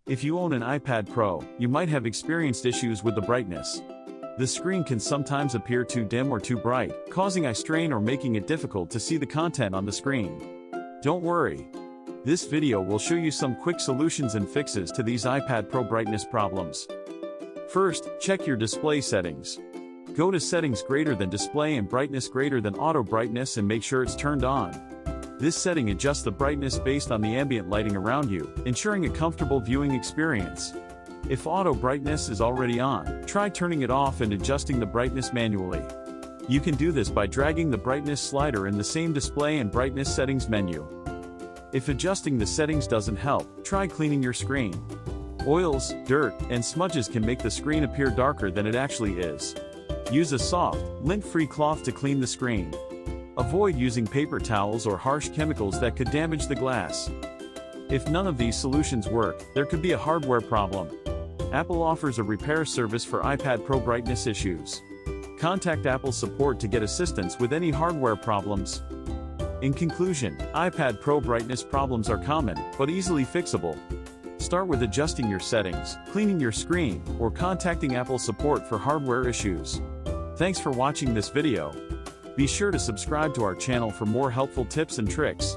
If you own an iPad Pro, you might have experienced issues with the brightness. The screen can sometimes appear too dim or too bright, causing eye strain or making it difficult to see the content on the screen. Don't worry. This video will show you some quick solutions and fixes to these iPad Pro brightness problems. First, check your display settings. Go to Settings greater than Display and Brightness greater than Auto Brightness and make sure it's turned on. This setting adjusts the brightness based on the ambient lighting around you, ensuring a comfortable viewing experience. If auto brightness is already on, try turning it off and adjusting the brightness manually. You can do this by dragging the brightness slider in the same display and brightness settings menu. If adjusting the settings doesn't help, try cleaning your screen. Oils, dirt, and smudges can make the screen appear darker than it actually is. Use a soft, lint-free cloth to clean the screen. Avoid using paper towels or harsh chemicals that could damage the glass. If none of these solutions work, there could be a hardware problem. Apple offers a repair service for iPad Pro brightness issues. Contact Apple support to get assistance with any hardware problems. In conclusion, iPad Pro brightness problems are common, but easily fixable. Start with adjusting your settings, cleaning your screen, or contacting Apple support for hardware issues. Thanks for watching this video. Be sure to subscribe to our channel for more helpful tips and tricks.